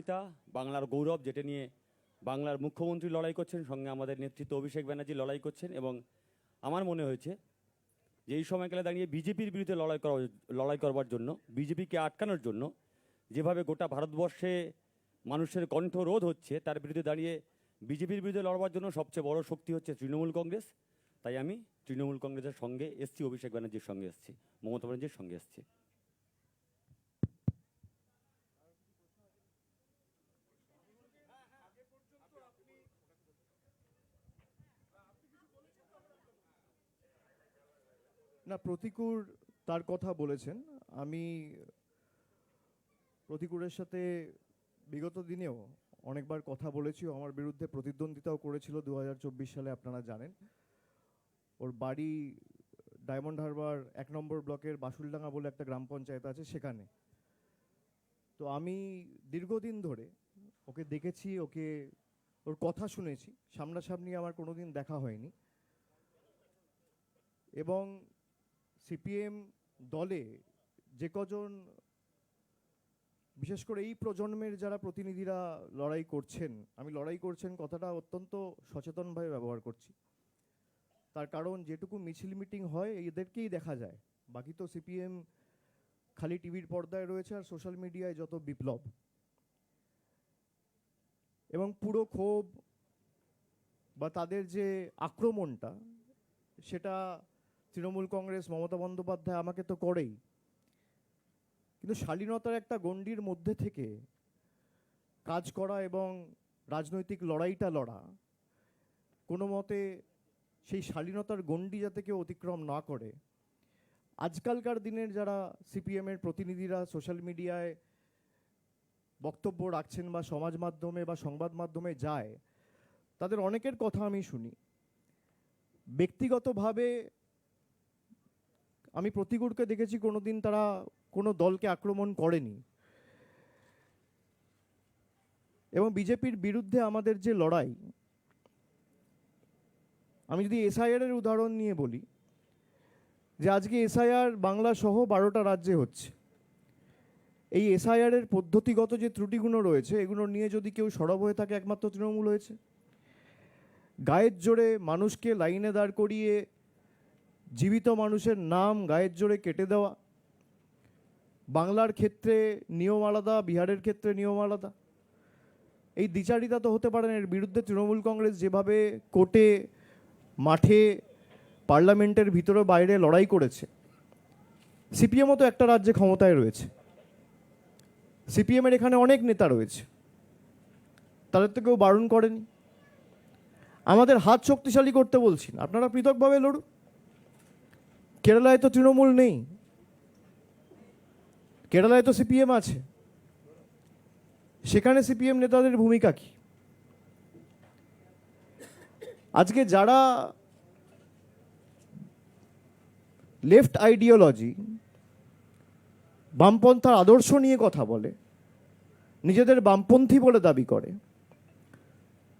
প্রতিদ্বন্দ্বিতা, বাংলার গৌরব, যেটা নিয়ে বাংলার মুখ্যমন্ত্রী লড়াই করছেন, সঙ্গে আমাদের নেতৃত্ব অভিষেক ব্যানার্জি লড়াই করছেন। এবং আমার মনে হয়েছে যে এই সময়কালে দাঁড়িয়ে বিজেপির বিরুদ্ধে লড়াই করবার জন্য, বিজেপিকে আটকানোর জন্য, যেভাবে গোটা ভারতবর্ষে মানুষের কণ্ঠরোধ হচ্ছে, তার বিরুদ্ধে দাঁড়িয়ে বিজেপির বিরুদ্ধে লড়বার জন্য সবচেয়ে বড় শক্তি হচ্ছে তৃণমূল কংগ্রেস। তাই আমি তৃণমূল কংগ্রেসের সঙ্গে এসছি, অভিষেক ব্যানার্জির সঙ্গে এসছি, মমতা ব্যানার্জির সঙ্গে এসছি। না, প্রতিকূর তার কথা বলেছেন। আমি প্রতিকূরের সাথে বিগত দিনেও অনেকবার কথা বলেছি। আমার বিরুদ্ধে প্রতিদ্বন্দ্বিতাও করেছিল 2024 সালে, আপনারা জানেন। ওর বাড়ি ডায়মন্ড হারবার 1 নম্বর ব্লকের বাসুলডাঙ্গা বলে একটা গ্রাম পঞ্চায়েত আছে, সেখানে। তো আমি দীর্ঘদিন ধরে ওকে দেখেছি, ওর কথা শুনেছি, সামনাসামনি আমার কোনোদিন দেখা হয়নি। এবং সিপিএম দলে যে কজন, বিশেষ করে এই প্রজন্মের যারা প্রতিনিধিরা লড়াই করছেন, আমি লড়াই করছেন কথাটা অত্যন্ত সচেতনভাবে ব্যবহার করছি। তার কারণ যেটুকু মিছিল মিটিং হয় এদেরকেই দেখা যায়, বাকি তো সিপিএম খালি টিভির পর্দায় রয়েছে আর সোশ্যাল মিডিয়ায় যত বিপ্লব। এবং পুরো ক্ষোভ বা তাদের যে আক্রমণটা, সেটা তৃণমূল কংগ্রেস, মমতা বন্দ্যোপাধ্যায় আমাকে তো করেই, কিন্তু শালীনতার একটা গণ্ডির মধ্যে থেকে কাজ করা এবং রাজনৈতিক লড়াইটা লড়া, কোনো মতে সেই শালীনতার গণ্ডি যাতে কেউ অতিক্রম না করে। আজকালকার দিনের যারা সিপিএমের প্রতিনিধিরা সোশ্যাল মিডিয়ায় বক্তব্য রাখছেন বা সমাজ মাধ্যমে বা সংবাদ মাধ্যমে যায়, তাদের অনেকের কথা আমি শুনি। ব্যক্তিগতভাবে আমি প্রতিকূলকে দেখেছি কোনোদিন তারা কোনো দলকে আক্রমণ করেনি। এবং বিজেপির বিরুদ্ধে আমাদের যে লড়াই, আমি যদি এসআইআর এর উদাহরণ নিয়ে বলি, যে আজকে এসআইআর বাংলা সহ 12টা রাজ্যে হচ্ছে। এই এসআইআর এর পদ্ধতিগত যে ত্রুটিগুলো রয়েছে, এগুলো নিয়ে যদি কেউ সরব হয়ে থাকে, একমাত্র তৃণমূল হয়েছে। গায়ের জোরে মানুষকে লাইনে দাঁড় করিয়ে জীবিত মানুষের নাম গায়ের জোরে কেটে দেওয়া। বাংলার ক্ষেত্রে নিয়ম আলাদা, বিহারের ক্ষেত্রে নিয়ম আলাদা। এই দ্বিচারিতা তো হতে পারে না। এর বিরুদ্ধে তৃণমূল কংগ্রেস যেভাবে কোর্টে, মাঠে, পার্লামেন্টের ভিতরে বাইরে লড়াই করেছে, সিপিএমও তো একটা রাজ্যে ক্ষমতায় রয়েছে। সিপিএমের এখানে অনেক নেতা রয়েছে, তাদের তো কেউ বারণ করেনি। আমাদের হাত শক্তিশালী করতে বলছি না, আপনারা পৃথকভাবে লড়ুন। কেরালায় তো তৃণমূল নেই, কেরালায় তো সিপিএম আছে। সেখানে সিপিএম নেতাদের ভূমিকা কি? আজকে যারা লেফট আইডিওলজি, বামপন্থার আদর্শ নিয়ে কথা বলে, নিজেদের বামপন্থী বলে দাবি করে,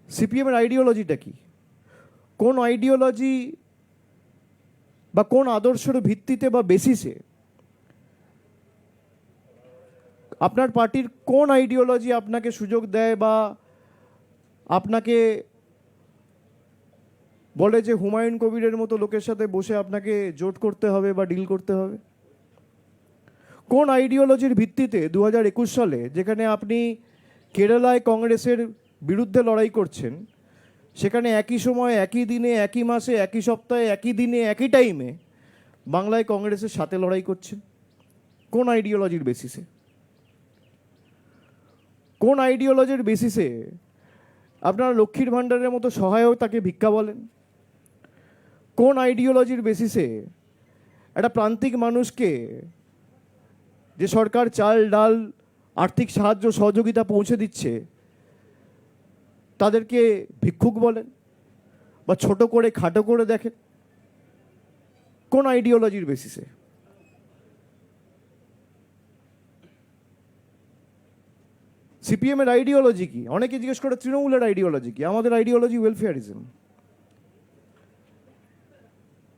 সিপিএমের আইডিওলজিটা কি? কোন আইডিওলজি বা কোন আদর্শের ভিত্তিতে বা বেসিসে আপনার পার্টির কোন আইডিওলজি আপনাকে সুযোগ দেয় বা আপনাকে বলে যে হুমায়ুন কবিরের মতো লোকের সাথে বসে আপনাকে জোট করতে হবে বা ডিল করতে হবে? কোন আইডিওলজির ভিত্তিতে 2021 সালে, যেখানে আপনি কেরালায় কংগ্রেসের বিরুদ্ধে লড়াই করছেন, সেখানে একই সময়, একই দিনে, একই মাসে, একই সপ্তাহে, একই দিনে, একই টাইমে বাংলায় কংগ্রেসের সাথে লড়াই করছেন? কোন আইডিওলজির বেসিসে? কোন আইডিওলজির বেসিসে আপনারা লক্ষ্মীর ভাণ্ডারের মতো সহায়তাকে ভিক্ষা বলেন? কোন আইডিওলজির বেসিসে একটা প্রান্তিক মানুষকে, যে সরকার চাল, ডাল, আর্থিক সাহায্য সহযোগিতা পৌঁছে দিচ্ছে, তাদেরকে ভিক্ষুক বলেন বা ছোট করে খাটো করে দেখেন? কোন আইডিওলজির বেসিসে? সিপিএম এর আইডিওলজি কি? অনেকে জিজ্ঞেস করে তৃণমূলের আইডিওলজি কি। আমাদের আইডিওলজি ওয়েলফেয়ারিজম।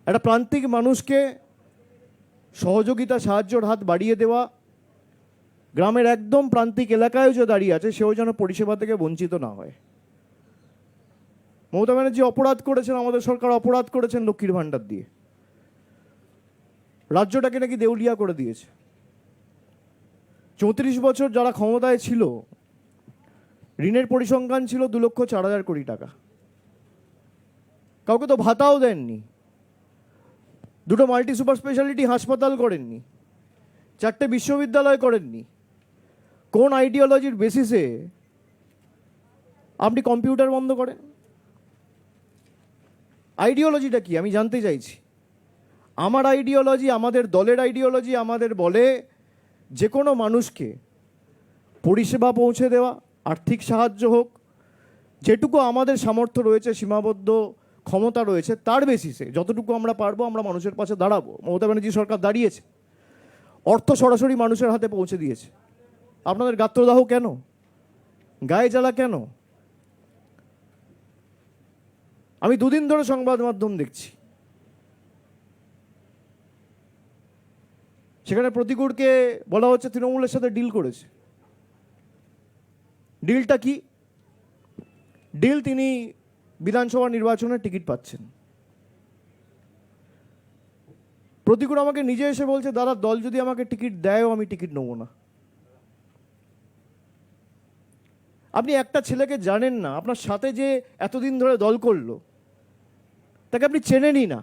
একটা প্রান্তিক মানুষকে সহযোগিতা, সাহায্যের হাত বাড়িয়ে দেওয়া, গ্রামের একদম প্রান্তিক এলাকায়ও যে দাঁড়িয়ে আছে সেও যেন পরিষেবা থেকে বঞ্চিত না হয়। মমতা ব্যানার্জি অপরাধ করেছেন, আমাদের সরকার অপরাধ করেছেন লক্ষ্মীর ভাণ্ডার দিয়ে, রাজ্যটাকে নাকি দেউলিয়া করে দিয়েছে। 34 বছর যারা ক্ষমতায় ছিল, ঋণের পরিসংখ্যান ছিল 2,04,000 কোটি টাকা। কাউকে তো ভাতাও দেননি, দুটো মাল্টি সুপার স্পেশালিটি হাসপাতাল করেননি, 4টে বিশ্ববিদ্যালয় করেননি। কোন আইডিওলজির বেসিসে আপনি কম্পিউটার বন্ধ করেন? আইডিওলজিটা কি আমি জানতে চাইছি। আমার আইডিওলজি, আমাদের দলের আইডিওলজি আমাদের বলে যে কোনো মানুষকে পরিষেবা পৌঁছে দেওয়া, আর্থিক সাহায্য হোক, যেটুকু আমাদের সামর্থ্য রয়েছে, সীমাবদ্ধ ক্ষমতা রয়েছে, তার বেসিসে যতটুকু আমরা পারবো আমরা মানুষের পাশে দাঁড়াবো। মমতা ব্যানার্জি সরকার দাঁড়িয়েছে, অর্থ সরাসরি মানুষের হাতে পৌঁছে দিয়েছে। আপনাদের গাত্রদাহ কেন, গায়ে জ্বালা কেন? আমি দুদিন ধরে সংবাদ মাধ্যম দেখছি, সেখানে প্রতিকূলকে বলা হচ্ছে তৃণমূলের সাথে ডিল করেছে। ডিলটা কি? ডিল, তিনি বিধানসভা নির্বাচনের টিকিট পাচ্ছেন। প্রতিকূল আমাকে নিজে এসে বলছে, দাদা দল যদি আমাকে টিকিট দেয়ও আমি টিকিট নেবো না। আপনি একটা ছেলেকে জানেন না, আপনার সাথে যে এতদিন ধরে দল করলো তাকে আপনি চেনেনই না।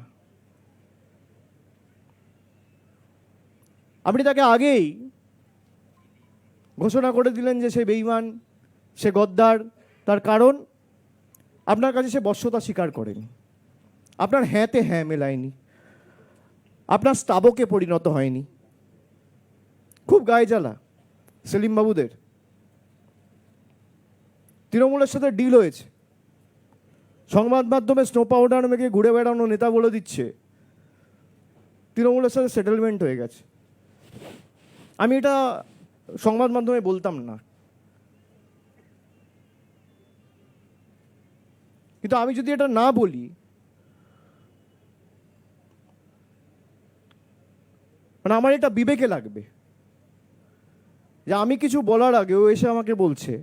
আপনি তাকে আগেই ঘোষণা করে দিলেন যে সে বেঈমান, সে গদ্দার। তার কারণ আপনার কাছে সে বশ্যতা স্বীকার করেনি, আপনার হ্যাঁতে হ্যাঁ মেলায়নি, আপনার স্তাবকে পরিণত হয়নি। খুব গায়ে জ্বালা সেলিম বাবুদের। তৃণমূলের সাথে ডিল হয়েছে, সংবাদ মাধ্যমে স্নো পাউডার মেখে ঘুরে বেড়ানো নেতা বলে দিচ্ছে তৃণমূলের সাথে সেটেলমেন্ট হয়ে গেছে। আমি এটা সংবাদ মাধ্যমে বলতাম না, কিন্তু আমি যদি এটা না বলি, মানে আমার এটা বিবেকে লাগবে যে আমি কিছু বলার আগে ও এসে আমাকে বলছে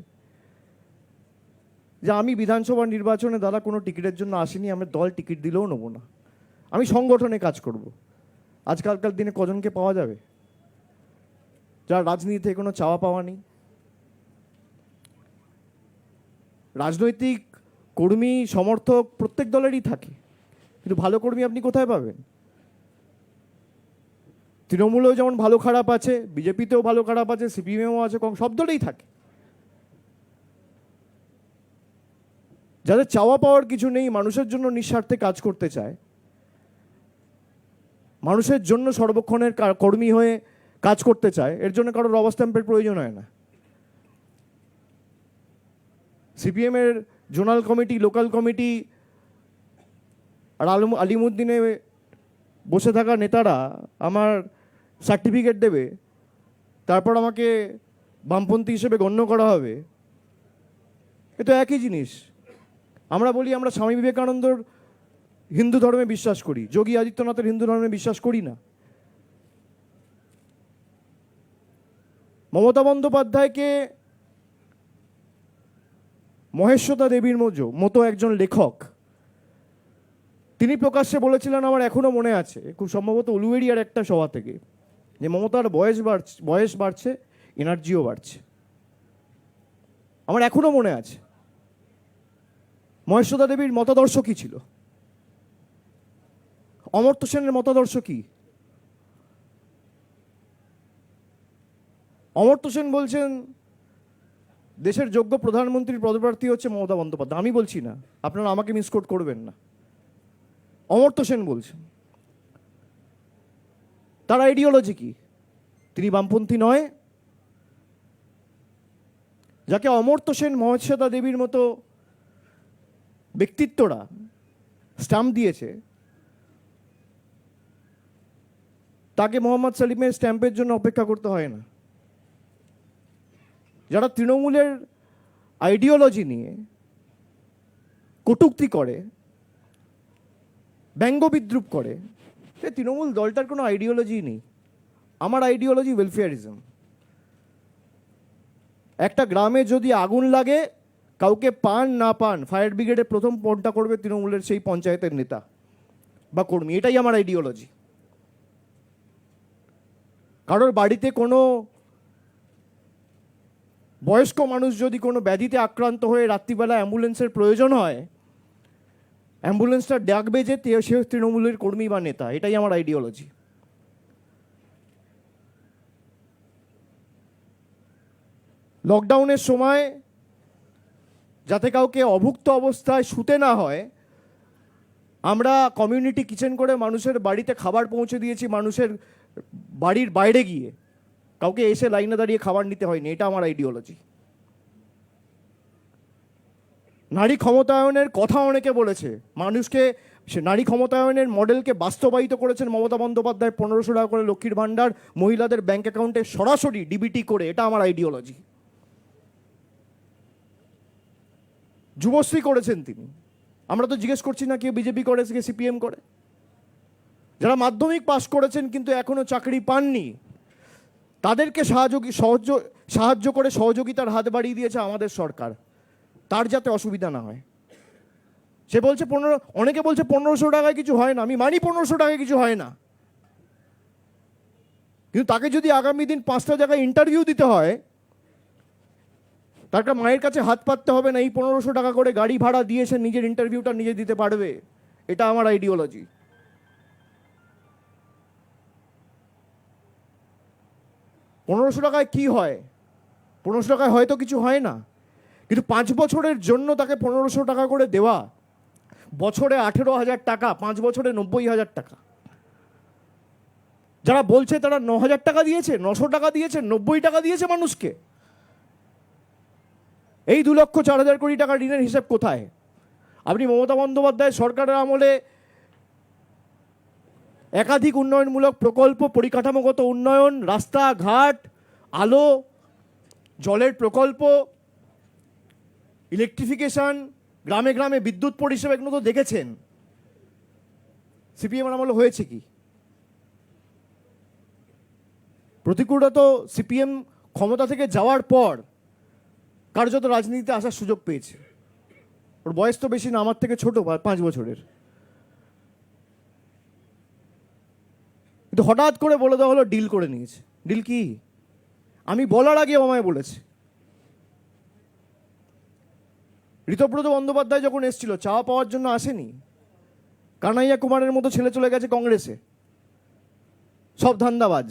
যে আমি বিধানসভা নির্বাচনে দাদা কোনো টিকিটের জন্য আসিনি, আমি দল টিকিট দিলেও নেবো না, আমি সংগঠনে কাজ করব। আজকালকার দিনে কজনকে পাওয়া যাবে যার রাজনীতিতে কোনো চাওয়া পাওয়া নেই? রাজনৈতিক কর্মী সমর্থক প্রত্যেক দলেরই থাকে, কিন্তু ভালো কর্মী আপনি কোথায় পাবেন? তৃণমূলেও যেমন ভালো খারাপ আছে, বিজেপিতেও ভালো খারাপ আছে, সিপিএমও আছে, সব দলেই থাকে। যাদের চাওয়া পাওয়ার কিছু নেই, মানুষের জন্য নিঃস্বার্থে কাজ করতে চায়, মানুষের জন্য সর্বক্ষণের কর্মী হয়ে কাজ করতে চায়, এর জন্য কারোর রবার স্ট্যাম্পের প্রয়োজন হয় না। সিপিএমের জোনাল কমিটি, লোকাল কমিটি আর আলিমুদ্দিনে বসে থাকা নেতারা আমার সার্টিফিকেট দেবে, তারপর আমাকে বামপন্থী হিসেবে গণ্য করা হবে। এ তো একই জিনিস। আমরা বলি আমরা স্বামী বিবেকানন্দর হিন্দু ধর্মে বিশ্বাস করি, যোগী আদিত্যনাথের হিন্দু ধর্মে বিশ্বাস করি না। মমতা বন্দ্যোপাধ্যায়কে মহেশ্বতা দেবীর মতো একজন লেখক, তিনি প্রকাশ্যে বলেছিলেন, আমার এখনো মনে আছে, খুব সম্ভবত উলুবেড়িয়ার একটা সভা থেকে, যে মমতার বয়স বাড়ছে, এনার্জিও বাড়ছে। আমার এখনো মনে আছে। মহেশ্বতা দেবীর মতাদর্শ কি ছিল? অমর্ত্য সেনের মতাদর্শ কি? অমর্ত্য সেন বলছেন দেশের যোগ্য প্রধানমন্ত্রীর পদপ্রার্থী হচ্ছে মমতা বন্দ্যোপাধ্যায়। আমি বলছি না, আপনারা আমাকে মিসকোট করবেন না। অমর্ত্য সেন বলছেন। তার আইডিওলজি কি? তিনি বামপন্থী নয়? যাকে অমর্ত্য সেন, মহেশ্বতা দেবীর মতো ব্যক্তিত্বরা স্ট্যাম্প দিয়েছে, তাকে মোহাম্মদ সেলিমের স্ট্যাম্পের জন্য অপেক্ষা করতে হয় না। যারা তৃণমূলের আইডিওলজি নিয়ে কটূক্তি করে, ব্যঙ্গ বিদ্রুপ করে, তৃণমূল দলটার কোনো আইডিওলজি নেই। আমার আইডিওলজি ওয়েলফেয়ারিজম। একটা গ্রামে যদি আগুন লাগে, কাউকে পান না পান, ফায়ার ব্রিগেডে প্রথম ফোনটা করবে তৃণমূলের সেই পঞ্চায়েতের নেতা বা কর্মী। এটাই আমার আইডিওলজি। কারোর বাড়িতে কোনো বয়স্ক মানুষ যদি কোনো ব্যাধিতে আক্রান্ত হয়ে রাত্রিবেলা অ্যাম্বুলেন্সের প্রয়োজন হয়, অ্যাম্বুলেন্সটা ডাকবে যে সে তৃণমূলের কর্মী বা নেতা। এটাই আমার আইডিওলজি। লকডাউনের সময় যাতে কাউকে অভুক্ত অবস্থায় শুতে না হয়, আমরা কমিউনিটি কিচেন করে মানুষের বাড়িতে খাবার পৌঁছে দিয়েছি, মানুষের বাড়ির বাইরে গিয়ে। কাউকে এসে লাইনে দাঁড়িয়ে খাবার নিতে হয়নি। এটা আমার আইডিওলজি। নারী ক্ষমতায়নের কথা অনেকে বলেছে, মানুষকে সে নারী ক্ষমতায়নের মডেলকে বাস্তবায়িত করেছেন মমতা বন্দ্যোপাধ্যায়। 1500 টাকা করে লক্ষ্মীর ভাণ্ডার মহিলাদের ব্যাংক অ্যাকাউন্টে সরাসরি ডিবিটি করে। এটা আমার আইডিওলজি। যুবশ্রী করেছেন তিনি। আমরা তো জিজ্ঞেস করছি না কে বিজেপি করে, কে সিপিএম করে। যারা মাধ্যমিক পাশ করেছেন কিন্তু এখনো চাকরি পাননি, তাদেরকে সাহায্য করে সহযোগিতার হাত বাড়িয়ে দিয়েছে আমাদের সরকার, তার যাতে অসুবিধা না হয়। সে বলছে অনেকে বলছে 1500 টাকায় কিছু হয় না। আমি মানি 1500 টাকায় কিছু হয় না, কিন্তু তাকে যদি আগামী দিন 5টা জায়গায় ইন্টারভিউ দিতে হয়, তার মায়ের কাছে হাত পাততে হবে না। এই 1500 টাকা করে গাড়ি ভাড়া দিয়ে সে নিজের ইন্টারভিউটা নিজে দিতে পারবে। এটা আমার আইডিওলজি। পনেরোশো টাকায় কি হয়? 1500 টাকায় হয়তো কিছু হয় না, কিন্তু 5 বছরের জন্য তাকে 1500 টাকা করে দেওয়া, বছরে 18,000 টাকা, 5 বছরে 90,000 টাকা। যারা বলছে তারা 9,000 টাকা দিয়েছে, 900 টাকা দিয়েছে, 90 টাকা দিয়েছে মানুষকে। এই 2,04,000 কোটি টাকা ঋণের হিসাব কোথায়? আপনি মমতা বন্দ্যোপাধ্যায় সরকারের আমলে একাধিক উন্নয়নমূলক প্রকল্প, পরিকাঠামোগত উন্নয়ন, রাস্তাঘাট, আলো, জলের প্রকল্প, ইলেকট্রিফিকেশন, গ্রামে গ্রামে বিদ্যুৎ পরিষেবা, এগুলো তো দেখেছেন। সিপিএম আমলে হয়েছে কি? প্রতিকূলতা তো সিপিএম ক্ষমতা থেকে যাওয়ার পর কার্যত রাজনীতিতে আসার সুযোগ পেয়েছে। ওর বয়স তো বেশি না, আমার থেকে ছোট, 5 বছরের। কিন্তু হঠাৎ করে বলে দেওয়া হলো ডিল করে নিয়েছে। ডিল কি? আমি বলার আগে আমায় বলেছে। ঋতব্রত বন্দ্যোপাধ্যায় যখন এসেছিল, চাওয়া পাওয়ার জন্য আসেনি। কানাইয়া কুমারের মতো ছেলে চলে গেছে কংগ্রেসে, সব ধান্দাবাজ।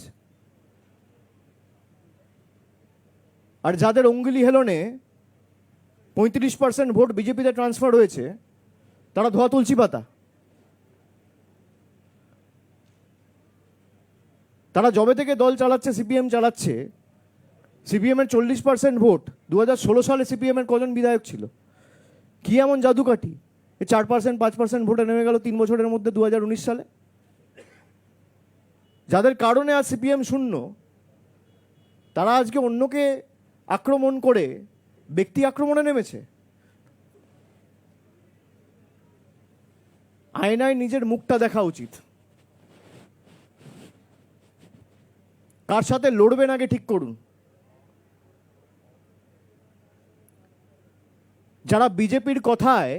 আর যাদের অঙ্গুলি হেলনে 35% ভোট বিজেপিতে ট্রান্সফার হয়েছে, তারা ধোয়া তুলসী পাতা। তারা জবে থেকে দল চালাচ্ছে, সিপিএম চালাচ্ছে, সিপিএমের 40% ভোট। 2016 সালে সিপিএমের কজন বিধায়ক ছিল? কি এমন জাদুকাঠি 4%, 5% ভোটে নেমে গেল 3 বছরের মধ্যে 2019 সালে? যাদের কারণে আজ সিপিএম শূন্য, তারা আজকে অন্যকে আক্রমণ করে ব্যক্তি আক্রমণে নেমেছে। আয়নায় নিজের মুখটা দেখা উচিত। কার সাথে লড়বেন আগে ঠিক করুন। যারা বিজেপির কথায়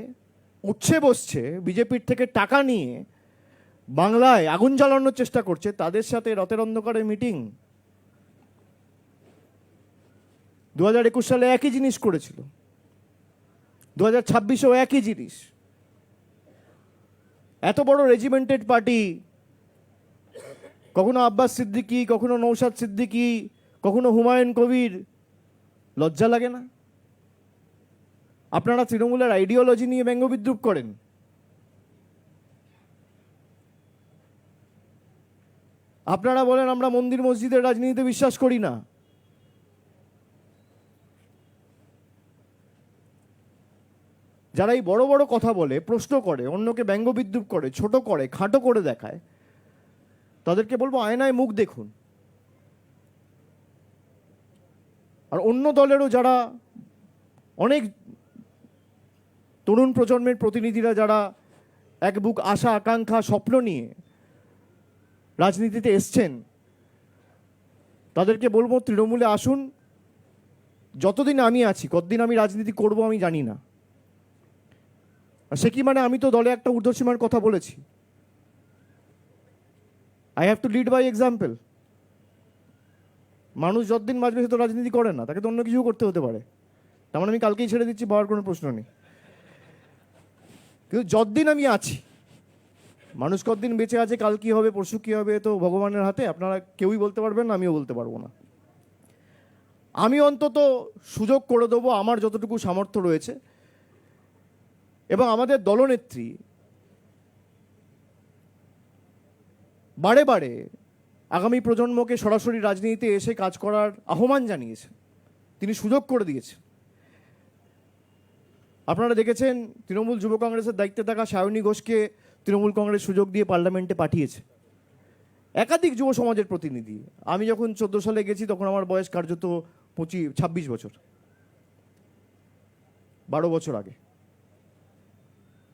উঠছে বসছে, বিজেপির থেকে টাকা নিয়ে বাংলায় আগুন জ্বালানোর চেষ্টা করছে, তাদের সাথে রাতের অন্ধকারে মিটিং। 2021 সালে একই জিনিস করেছিল, 2026-এও একই জিনিস। এত বড় রেজিমেন্টেড পার্টি, কখনো আব্বাস সিদ্দিকী, কখনো নৌশাদ সিদ্দিকী, কখনো হুমায়ুন কবির। লজ্জা লাগে না? আপনারা তৃণমূলের আইডিওলজি নিয়ে ব্যঙ্গবিদ্রুপ করেন। আপনারা বলেন আমরা মন্দির মসজিদের রাজনীতিতে বিশ্বাস করি না। যারা এই বড় বড় কথা বলে, প্রশ্ন করে, অন্যকে ব্যঙ্গবিদ্রুপ করে, ছোট করে, খাটো করে দেখায়, তাদেরকে বলবো আয়নায় মুখ দেখুন। আর অন্য দলেরও যারা অনেক তরুণ প্রজন্মের প্রতিনিধিরা, যারা এক বুক আশা, আকাঙ্ক্ষা, স্বপ্ন নিয়ে রাজনীতিতে এসছেন, তাদেরকে বলবো তৃণমূলে আসুন, যতদিন আমি আছি কতদিন আমি রাজনীতি করব আমি জানি না। আর সে কি মানে আমি তো দলে একটা ঊর্ধ্বসীমার কথা বলেছি। I have to lead by example. মানুষ যতদিন বাঁচবে সে তো রাজনীতি করে না, তাকে তো অন্য কিছু করতে হতে পারে। তার মানে আমি কালকেই ছেড়ে দিচ্ছি, পাওয়ার কোনো প্রশ্ন নেই। কিন্তু যতদিন আমি আছি, মানুষ কতদিন বেঁচে আছে, কাল কি হবে পরশু কি হবে তো ভগবানের হাতে, আপনারা কেউই বলতে পারবেন না, আমিও বলতে পারবো না। আমি অন্তত সুযোগ করে দেবো আমার যতটুকু সামর্থ্য রয়েছে, এবং আমাদের দলনেত্রী বারে বারে আগামী প্রজন্মকে সরাসরি রাজনীতিতে এসে কাজ করার আহ্বান জানিয়েছে, তিনি সুযোগ করে দিয়েছেন। আপনারা দেখেছেন তৃণমূল যুব কংগ্রেসের দায়িত্বে থাকা সায়নী ঘোষকে তৃণমূল কংগ্রেস সুযোগ দিয়ে পার্লামেন্টে পাঠিয়েছে। একাধিক যুব সমাজের প্রতিনিধি। আমি যখন 14 সালে গেছি তখন আমার বয়স কার্যত 26 বছর, 12 বছর আগে।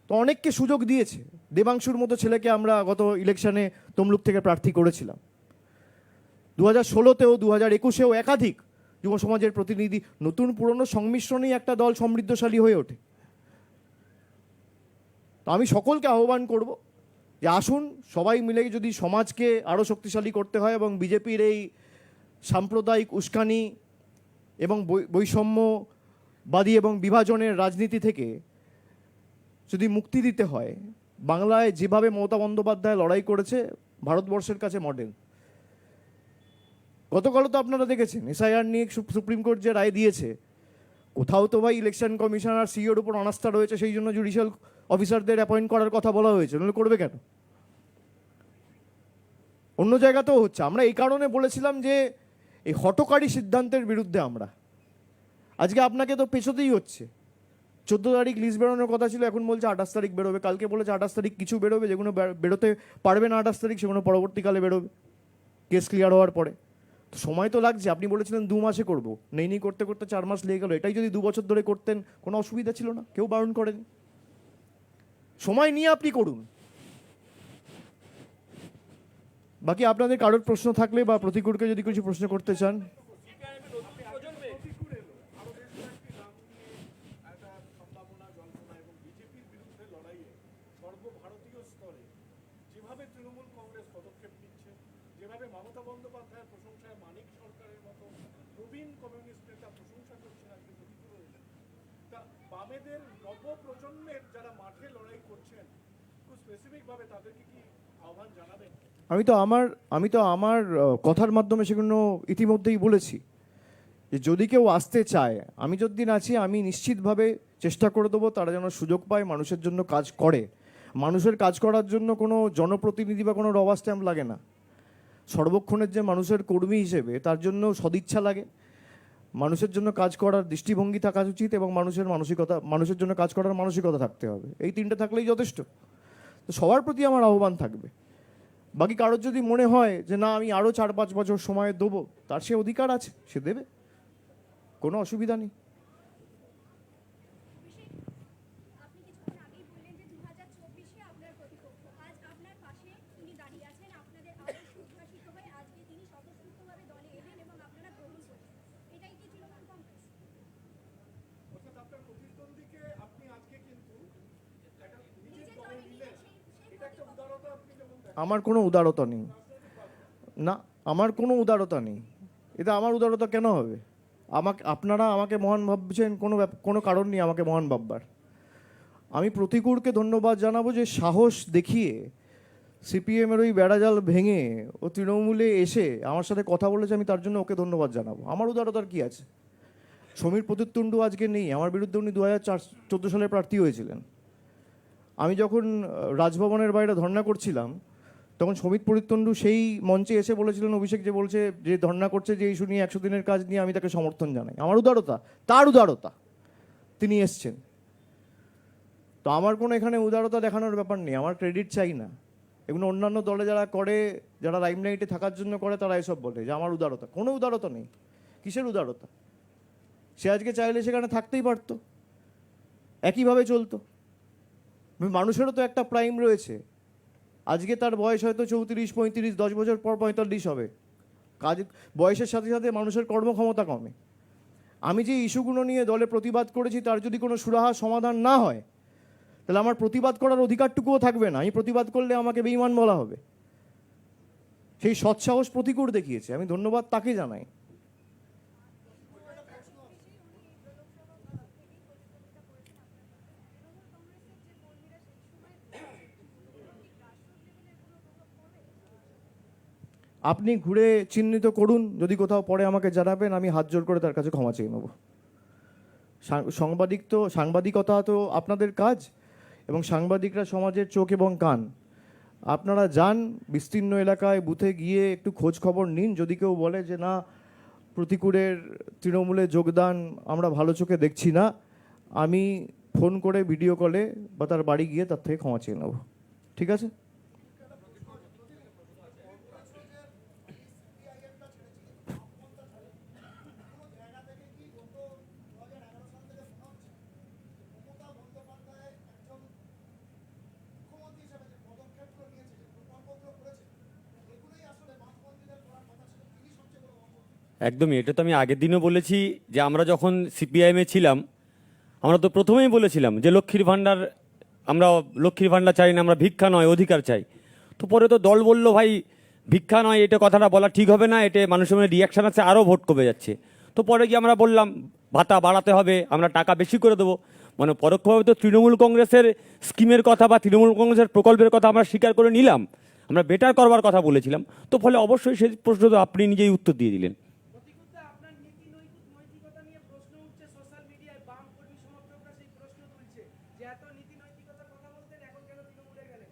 তো অনেককে সুযোগ দিয়েছে। দেবাংশুর মতো ছেলেকে আমরা গত ইলেকশনে তমলুক থেকে প্রার্থী করেছিলাম। 2016-তেও 2021-এও একাধিক যুব সমাজের প্রতিনিধি। নতুন পুরনো সংমিশ্রণেই একটা দল সমৃদ্ধশালী হয়ে ওঠে। তো আমি সকলকে আহ্বান করব যে আসুন সবাই মিলে যদি সমাজকে আরও শক্তিশালী করতে হয় এবং বিজেপির এই সাম্প্রদায়িক উস্কানি এবং বৈষম্যবাদী এবং বিভাজনের রাজনীতি থেকে যদি মুক্তি দিতে হয়, বাংলায় যেভাবে মমতা বন্দ্যোপাধ্যায় লড়াই করেছে ভারতবর্ষের কাছে মডেল। গতকালও তো আপনারা দেখেছেন এসআইআর নিয়ে সুপ্রিম কোর্ট যে রায় দিয়েছে, কোথাও তো ভাই ইলেকশন কমিশন আর সিইওর উপর অনাস্থা রয়েছে, সেই জন্য জুডিশিয়াল অফিসারদের অ্যাপয়েন্ট করার কথা বলা হয়েছে, নাহলে করবে কেন? অন্য জায়গাতেও হচ্ছে। আমরা এই কারণে বলেছিলাম যে এই হঠকারী সিদ্ধান্তের বিরুদ্ধে আমরা। আজকে আপনাকে তো পেছোতেই হচ্ছে। 14 তারিখ লিস্ট বেরোনোর কথা ছিল, এখন বলছে 28 তারিখ বেরোবে। কালকে বলেছে 28 তারিখ কিছু বেরোবে, যেগুলো বেরোতে পারবে না 28 তারিখ সেগুলো পরবর্তীকালে বেরোবে কেস ক্লিয়ার হওয়ার পরে। তো সময় তো লাগছে। আপনি বলেছিলেন 2 মাসে করবো, নেই করতে করতে 4 মাস লেগে গেল। এটাই যদি 2 বছর ধরে করতেন কোনো অসুবিধা ছিল না, কেউ বারণ করেনি। সময় নিয়ে আপনি করুন। বাকি আপনাদের কারোর প্রশ্ন থাকলে বা প্রতিকূলকে যদি কিছু প্রশ্ন করতে চান। সর্বভারতীয় স্তরে যেভাবে তৃণমূল কংগ্রেস পদক্ষেপ নিচ্ছে, যেভাবে মমতা বন্দ্যোপাধ্যায়ের প্রশংসায় মানিক সরকারের মতো প্রবীণ কমিউনিস্ট নেতা প্রশংসা করছেন, আজকে প্রতিকূল হয়েছেন, তা বামেদের নবপ্রজন্মের যারা মাঠে লড়াই করছেন, খুব স্পেসিফিকভাবে তাদেরকে কি আহ্বান জানাবেন? আমি তো আমার কথার মাধ্যমে সেগুলো ইতিমধ্যেই বলেছি যে যদি কেউ আসতে চায়, আমি যতদিন আছি আমি নিশ্চিতভাবে চেষ্টা করে দেবো তারা যেন সুযোগ পায়, মানুষের জন্য কাজ করে। মানুষের কাজ করার জন্য কোনো জনপ্রতিনিধি বা কোনো রবার স্ট্যাম্প লাগে না। সর্বক্ষণের যে মানুষের কর্মী হিসেবে তার জন্য সদিচ্ছা লাগে, মানুষের জন্য কাজ করার দৃষ্টিভঙ্গি থাকা উচিত এবং মানুষের জন্য কাজ করার মানসিকতা থাকতে হবে। এই তিনটে থাকলেই যথেষ্ট। তো সবার প্রতি আমার আহ্বান থাকবে। বাকি কারোর যদি মনে হয় যে না আমি আরও 4-5 বছর সময় দেবো, তার সে অধিকার আছে, সে দেবে, কোনো অসুবিধা নেই। আপনি কিছুক্ষণ আগেই বললেন যে 2024-এ আপনার প্রতিপক্ষ আজ আপনার পাশে তিনি দাঁড়িয়ে আছেন, আপনাদের আদর্শ উদ্ভাসিত হয়ে আজকে তিনি স্বতঃস্ফূর্তভাবে দলে এলেন এবং আপনারা গ্রহণ করলেন। এটাই কি তৃণমূল কংগ্রেস? অর্থাৎ আপনার প্রতিদ্বন্দ্বীকে আপনি আজকে কিন্তু একটা নিজের দলে নিলেন, এটা একটা উদারতা আপনি যেমন আমার কোনো উদারতা নেই, না আমার কোনো উদারতা নেই। এটা আমার উদারতা কেন হবে? আপনারা আমাকে মহান ভাবছেন, কোনো কারণ নেই আমাকে মহান ভাববার। আমি প্রতিকূলকে ধন্যবাদ জানাবো যে সাহস দেখিয়ে সিপিএমের ওই বেড়াজাল ভেঙে ও তৃণমূলে এসে আমার সাথে কথা বলেছে, আমি তার জন্য ওকে ধন্যবাদ জানাবো। আমার উদারতার কি আছে? সমীর প্রতিতুণ্ডু আজকে নেই, আমার বিরুদ্ধে উনি 2014 সালে প্রার্থী হয়েছিলেন। আমি যখন রাজভবনের বাইরে ধর্ণা করছিলাম তখন সমীর প্রতিতুণ্ডু সেই মঞ্চে এসে বলেছিলেন অভিষেক যে বলছে যে ধর্ণা করছে যে ইস্যু নিয়ে 100 দিনের কাজ নিয়ে আমি তাকে সমর্থন জানাই। আমার উদারতা, তার উদারতা, তিনি এসছেন। তো আমার কোনো এখানে উদারতা দেখানোর ব্যাপার নেই, আমার ক্রেডিট চাই না। এগুলো অন্যান্য দলে যারা করে, যারা লাইমলাইটে থাকার জন্য করে, তারা এসব বলে যে আমার উদারতা। কোনো উদারতা নেই। কিসের উদারতা? সে আজকে চাইলে সেখানে থাকতেই পারতো, একইভাবে চলতো। মানুষেরও তো একটা প্রাইম রয়েছে। আজকে তার বয়স হয়তো 34-35, 10 বছর পর 45 হবে। কাজ বয়সের সাথে সাথে মানুষের কর্মক্ষমতা কমে। আমি যে ইস্যুগুলো নিয়ে দলে প্রতিবাদ করেছি তার যদি কোনো সুরাহা সমাধান না হয়, তাহলে আমার প্রতিবাদ করার অধিকারটুকুও থাকবে না। আমি প্রতিবাদ করলে আমাকে বেঈমান বলা হবে। সেই সৎসাহস প্রতিকূর দেখিয়েছে, আমি ধন্যবাদ তাকে জানাই। আপনি ঘুরে চিহ্নিত করুন, যদি কোথাও পরে আমাকে জানাবেন, আমি হাত জোর করে তার কাছে ক্ষমা চেয়ে নেব। সাংবাদিকতা তো আপনাদের কাজ, এবং সাংবাদিকরা সমাজের চোখ এবং কান। আপনারা যান বিস্তীর্ণ এলাকায়, বুথে গিয়ে একটু খোঁজ খবর নিন। যদি কেউ বলে যে না, প্রতিকূলের তৃণমূলে যোগদান আমরা ভালো চোখে দেখছি না, আমি ফোন করে ভিডিও কলে বা তার বাড়ি গিয়ে তার থেকে ক্ষমা চেয়ে নেব। ঠিক আছে? একদমই, এটা তো আমি আগের দিনও বলেছি যে আমরা যখন সিপিআইএমে ছিলাম, আমরা তো প্রথমেই বলেছিলাম যে লক্ষ্মীর ভাণ্ডার, আমরা লক্ষ্মীর ভাণ্ডার চাই না, আমরা ভিক্ষা নয় অধিকার চাই। তো পরে তো দল বললো ভাই ভিক্ষা নয়, এটা কথাটা বলা ঠিক হবে না, এটা মানুষের মধ্যে রিয়াকশান আছে, আরও ভোট কমে যাচ্ছে। তো পরে গিয়ে আমরা বললাম ভাতা বাড়াতে হবে, আমরা টাকা বেশি করে দেবো। মানে পরোক্ষভাবে তো তৃণমূল কংগ্রেসের স্কিমের কথা বা তৃণমূল কংগ্রেসের প্রকল্পের কথা আমরা স্বীকার করে নিলাম, আমরা বেটার করবার কথা বলেছিলাম। তো ফলে অবশ্যই সেই প্রশ্ন তো আপনি নিজেই উত্তর দিয়ে দিলেন। আপনার নীতি নৈতিকতা নিয়ে প্রশ্ন উঠছে সোশ্যাল মিডিয়ায়, বাম কর্মী সমর্থকরা সেই প্রশ্ন তুলছে যে এত নীতি নৈতিকতার কথা বলতেন, এখন কেন তৃণমূলে গেলেন?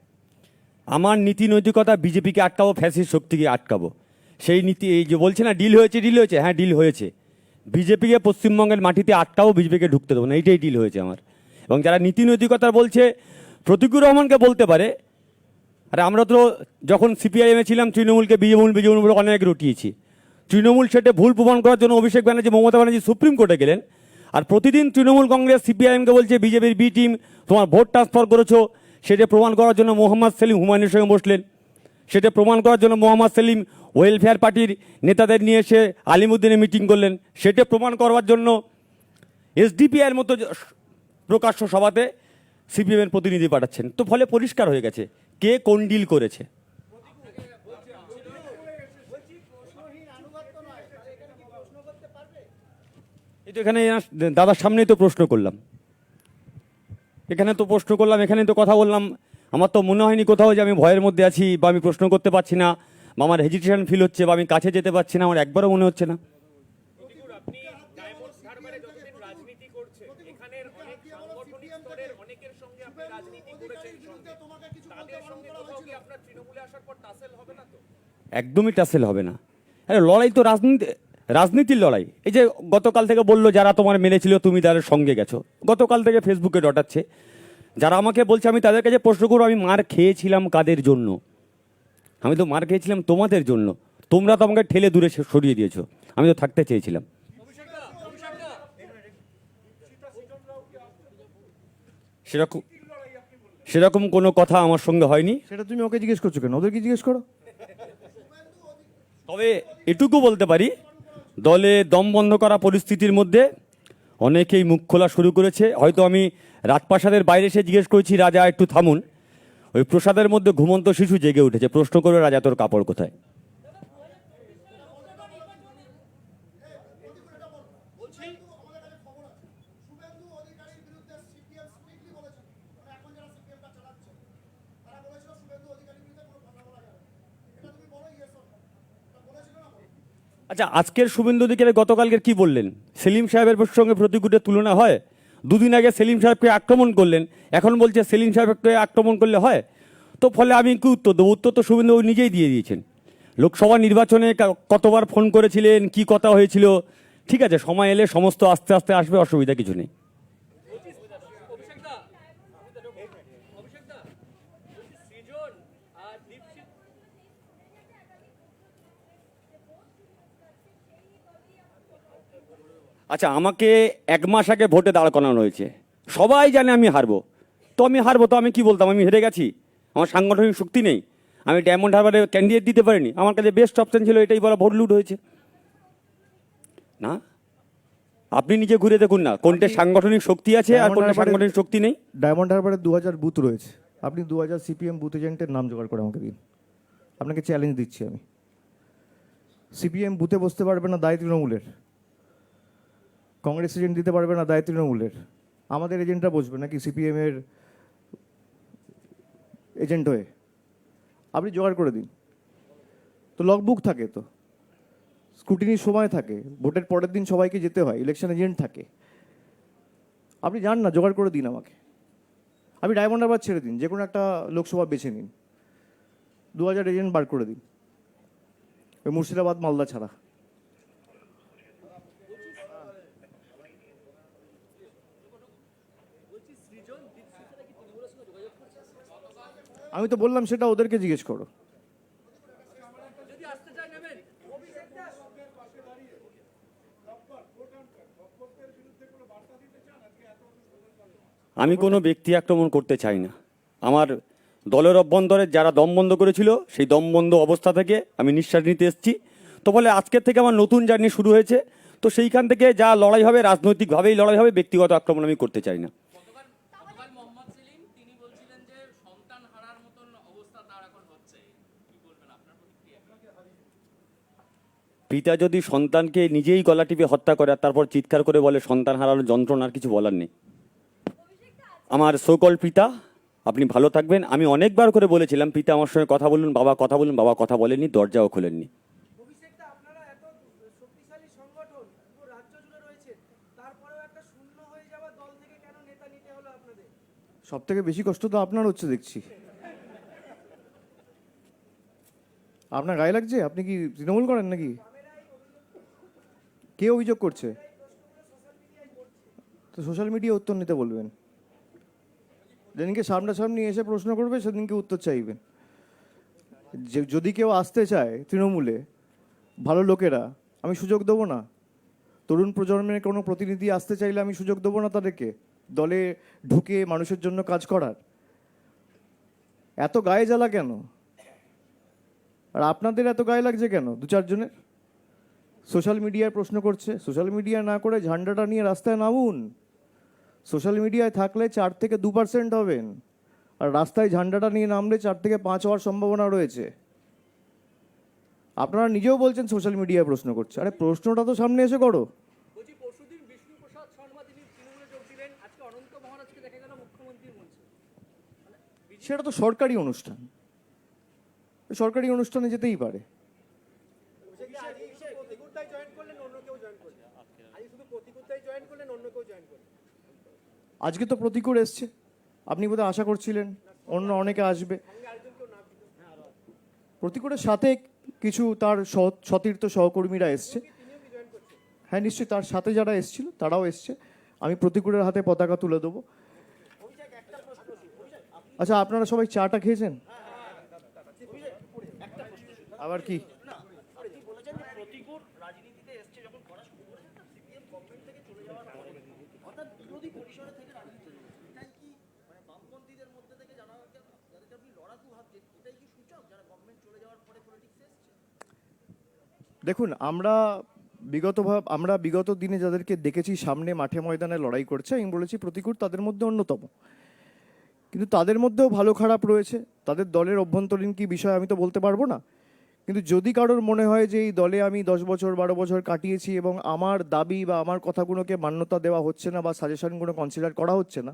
আমার নীতি নৈতিকতা বিজেপিকে আটকাবো, ফ্যাসিস্ট শক্তিকে আটকাবো, সেই নীতি। এই যে বলছে না ডিল হয়েছে, হ্যাঁ ডিল হয়েছে। বিজেপিকে পশ্চিমবঙ্গের মাটিতে আটকাবো, বিজেপিকে ঢুকতে দেবো না, এইটাই ডিল হয়েছে আমার। এবং যারা নীতি নৈতিকতা বলছে, প্রতিকুর রহমানকে বলতে পারে, আরে আমরা তো যখন সিপিআইএমে ছিলাম তৃণমূলকে বিজেপি বলে অনেক রটিয়েছি। তৃণমূল সেটা ভুল প্রমাণ করার জন্য অভিষেক ব্যানার্জি, মমতা ব্যানার্জি সুপ্রিম কোর্টে গেলেন। আর প্রতিদিন তৃণমূল কংগ্রেস সিপিআইএমকে বলছে বিজেপির বি টিম তোমার ভোট ট্রান্সফার করেছো, সেটা প্রমাণ করার জন্য মোহাম্মদ সেলিম হুমায়ুনের সঙ্গে বসলেন। সেটা প্রমাণ করার জন্য মোহাম্মদ সেলিম ওয়েলফেয়ার পার্টির নেতাদের নিয়ে এসে আলিমুদ্দিনে মিটিং করলেন। সেটা প্রমাণ করবার জন্য এসডিপিআইয়ের মতো প্রকাশ্য সভাতে সিপিএমের প্রতিনিধি পাঠাচ্ছেন। তো ফলে পরিষ্কার হয়ে গেছে কে কোন ডিল করেছে। এই তো এখানে দাদার সামনেই তো প্রশ্ন করলাম, এখানে তো কথা বললাম। আমার তো মনে হয়নি কোথাও যে আমি ভয়ের মধ্যে আছি বা আমি প্রশ্ন করতে পারছি না বা আমার হেজিটেশন ফিল হচ্ছে বা আমি কাছে যেতে পারছি না, আমার একবারও মনে হচ্ছে না। আপনি ডায়মন্ড হারবারে যতদিন রাজনীতি করছেন, এখানের অনেক সাংগঠনিক স্তরের অনেকের সঙ্গে আপনি রাজনীতি করেছেন, তাদের সঙ্গে কোথাও কি আপনার তৃণমূলে আসার পর টাসেল হবে না তো? একদমই টাসেল হবে না। আরে লড়াই তো রাজনীতির লড়াই। এই যে গতকাল থেকে বললো যারা তোমার মেরেছিল তুমি তাদের সঙ্গে গেছো, গতকাল থেকে ফেসবুকে ডটাচ্ছে। যারা আমাকে বলছে, আমি তাদের কাছে প্রশ্ন করবো আমি মার খেয়েছিলাম কাদের জন্য? আমি তো মার খেয়েছিলাম তোমাদের জন্য। তোমরা তো আমাকে ঠেলে দূরে সরিয়ে দিয়েছো, আমি তো থাকতে চেয়েছিলাম। সেরকম কোনো কথা আমার সঙ্গে হয়নি। সেটা তুমি ওকে জিজ্ঞেস করছো কেন? ওদেরকে জিজ্ঞেস করো। তবে এটুকু বলতে পারি, দলে দম বন্ধ করা পরিস্থিতির মধ্যে অনেকেই মুখ খোলা শুরু করেছে। হয়তো আমি রাজপ্রাসাদের বাইরে এসে জিজ্ঞেস করেছি রাজা একটু থামুন, ওই প্রসাদের মধ্যে ঘুমন্ত শিশু জেগে উঠেছে, প্রশ্ন করবে রাজা তোর কাপড় কোথায়। আচ্ছা, আজকের শুভেন্দু অধিকারী গতকালকের কি বললেন? সেলিম সাহেবের সঙ্গে প্রতিকূলের তুলনা হয়? দুদিন আগে সেলিম সাহেবকে আক্রমণ করলেন, এখন বলছে সেলিম সাহেবকে আক্রমণ করলে হয়? তো ফলে আমি কি উত্তর দেবো? উত্তর তো শুভেন্দু নিজেই দিয়ে দিয়েছেন। লোকসভা নির্বাচনে কতবার ফোন করেছিলেন, কি কথা হয়েছিল, ঠিক আছে, সময় এলে সমস্ত আস্তে আস্তে আসবে, অসুবিধা কিছু নেই। আচ্ছা, আমাকে এক মাস আগে ভোটে দাঁড় করানো হয়েছে, সবাই জানে আমি হারবো। তো আমি কি বলতাম? আমি হেরে গেছি, আমার সাংগঠনিক শক্তি নেই, আমি ডায়মন্ড হারবারে ক্যান্ডিডেট দিতে পারিনি, আমার কাছে বেস্ট অপশন ছিল এটাই বলা ভোট লুট হয়েছে না। আপনি নিজে ঘুরে দেখুন না কোনটা সাংগঠনিক শক্তি আছে আর কোনটা সাংগঠনিক শক্তি নেই। ডায়মন্ড হারবারে 2000 বুথ রয়েছে, আপনি 2000 সিপিএম বুথ এজেন্টের নাম জোগাড় করে আমাকে দিন, আপনাকে চ্যালেঞ্জ দিচ্ছি আমি। সিপিএম বুথে বসতে পারবে না, দায় তৃণমূলের। কংগ্রেস এজেন্ট দিতে পারবে না, দায় তৃণমূলের। আমাদের এজেন্টরা বসবে নাকি সিপিএমের এজেন্ট হয়ে? আপনি জোগাড় করে দিন। তো লগবুক থাকে, তো স্ক্রুটিনির সময় থাকে, ভোটের পরের দিন সবাইকে যেতে হয়, ইলেকশন এজেন্ট থাকে। আপনি যান না, জোগাড় করে দিন আমাকে। আপনি ডায়মন্ড হারবার ছেড়ে দিন, যে কোনো একটা লোকসভা বেছে নিন, 2000 এজেন্ট বার করে দিন, ওই মুর্শিদাবাদ মালদা ছাড়া। আমি তো বললাম সেটা ওদেরকে জিজ্ঞেস করো। আমি কোনো ব্যক্তি আক্রমণ করতে চাই না। আমার দলের অভ্যন্তরে যারা দম বন্ধ করেছিল সেই দম বন্ধ অবস্থা থেকে আমি নিঃশ্বাস নিতে এসেছি। তো বলে আজকের থেকে আমার নতুন জার্নি শুরু হয়েছে। তো সেইখান থেকে যা লড়াই হবে রাজনৈতিকভাবেই লড়াই হবে, ব্যক্তিগত আক্রমণ আমি করতে চাই না। গতকাল মোহাম্মদ সেলিম তিনি বলছিলেন যে সন্তান হারার মতন অবস্থা তার এখন হচ্ছে, কি বলবেন আপনার প্রতিক্রিয়া? পিতা যদি সন্তানকে নিজেই গলা টিপে হত্যা করে আর তারপর চিৎকার করে বলে সন্তান হারানোর যন্ত্রণার কিছু বলার নেই। আমার সোকল পিতা, আপনি ভালো থাকবেন। আমি অনেকবার করে বলেছিলাম পিতা আমার সঙ্গে কথা বলুন, বাবা কথা বলুন, বাবা কথা বলেননি, দরজাও খোলেননি। অভিষেকটা আপনারা এত শক্তিশালী সংগঠন পুরো রাজ্য জুড়ে রয়েছে, তারপরেও একটা শূন্য হয়ে যাওয়া দল থেকে কেন নেতা নিতে হলো আপনাদের? সব থেকে বেশি কষ্ট তো আপনার হচ্ছে দেখছি। আপনার গায়ে লাগছে? আপনি কি তৃণমূল করেন নাকি? কে অভিযোগ করছে? তো সোশ্যাল মিডিয়া উত্তর নিতে বলবেন। যেদিনকে সামনাসামনি এসে প্রশ্ন করবে সেদিনকে উত্তর চাইবেন। যদি কেউ আসতে চায় তৃণমূলে, ভালো লোকেরা, আমি সুযোগ দেবো না? তরুণ প্রজন্মের কোনো প্রতিনিধি আসতে চাইলে আমি সুযোগ দেবো না তাদেরকে দলে ঢুকে মানুষের জন্য কাজ করার? এত গায়ে জ্বালা কেন? আর আপনাদের এত গায়ে লাগছে কেন 2-4 জনের? সোশ্যাল মিডিয়ায় প্রশ্ন করছে, সোশ্যাল মিডিয়া না করে ঝান্ডাটা নিয়ে রাস্তায় নামুন। সোশ্যাল মিডিয়ায় থাকলে 4 থেকে 2% হবেন, আর রাস্তায় ঝান্ডাটা নিয়ে নামলে 4 থেকে 5 হওয়ার সম্ভাবনা রয়েছে। আপনারা নিজেও বলছেন সোশ্যাল মিডিয়ায় প্রশ্ন করছে, আরে প্রশ্নটা তো সামনে এসে করো। বলছি পরশুদিন বিষ্ণুপ্রসাদ শর্মা তিনি তৃণমূলে যোগ দিলেন, আজকে অনন্ত মহারাজকে দেখা গেল মুখ্যমন্ত্রীর মঞ্চে। সেটা তো সরকারি অনুষ্ঠান, সরকারি অনুষ্ঠানে যেতেই পারে। আজকে তো প্রতিকূল এসছে, আপনি বোধহয় আশা করছিলেন অন্য অনেকে আসবে। প্রতিকূলের সাথে কিছু তার সতীর্থ সহকর্মীরা এসছে। হ্যাঁ নিশ্চয়ই, তার সাথে যারা এসছিল তারাও এসছে। আমি প্রতিকূলের হাতে পতাকা তুলে দেবো। আচ্ছা, আপনারা সবাই চাটা খেয়েছেন? আবার কি? দেখুন, আমরা বিগত দিনে যাদেরকে দেখেছি সামনে মাঠে ময়দানে লড়াই করছে, আমি বলেছি প্রতিকূল তাদের মধ্যে অন্যতম। কিন্তু তাদের মধ্যেও ভালো খারাপ রয়েছে, তাদের দলের অভ্যন্তরীণ কি বিষয় আমি তো বলতে পারবো না। কিন্তু যদি কারোর মনে হয় যে এই দলে আমি 10 বছর 12 বছর কাটিয়েছি এবং আমার দাবি বা আমার কথাগুলোকে মান্যতা দেওয়া হচ্ছে না বা সাজেশনগুলো কনসিডার করা হচ্ছে না,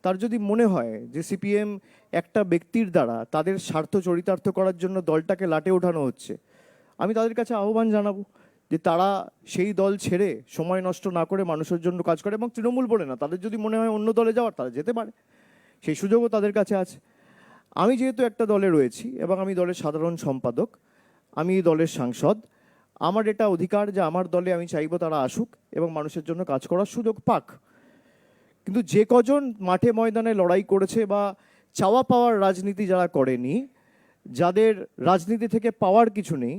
তার যদি মনে হয় যে সিপিএম একটা ব্যক্তির দ্বারা তাদের স্বার্থ চরিতার্থ করার জন্য দলটাকে লাটে ওঠানো হচ্ছে, আমি তাদের কাছে আহ্বান জানাবো যে তারা সেই দল ছেড়ে সময় নষ্ট না করে মানুষের জন্য কাজ করে। এবং তৃণমূল বলে না, তাদের যদি মনে হয় অন্য দলে যাওয়ার, তারা যেতে পারে, সেই সুযোগও তাদের কাছে আছে। আমি যেহেতু একটা দলে রয়েছি এবং আমি দলের সাধারণ সম্পাদক, আমি দলের সাংসদ, আমার এটা অধিকার যে আমার দলে আমি চাইবো তারা আসুক এবং মানুষের জন্য কাজ করার সুযোগ পাক। কিন্তু যে কজন মাঠে ময়দানে লড়াই করেছে বা চাওয়া পাওয়ার রাজনীতি যারা করেনি, যাদের রাজনীতি থেকে পাওয়ার কিছু নেই,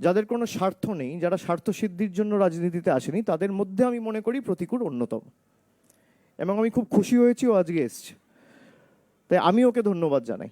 যাদের কোনো স্বার্থ নেই, যারা স্বার্থ সিদ্ধির জন্য রাজনীতিতে আসেনি, তাদের মধ্যে আমি মনে করি প্রতিকূল অন্যতম। এবং আমি খুব খুশি হয়েছি ও আজকে এসছে, তাই আমি ওকে ধন্যবাদ জানাই।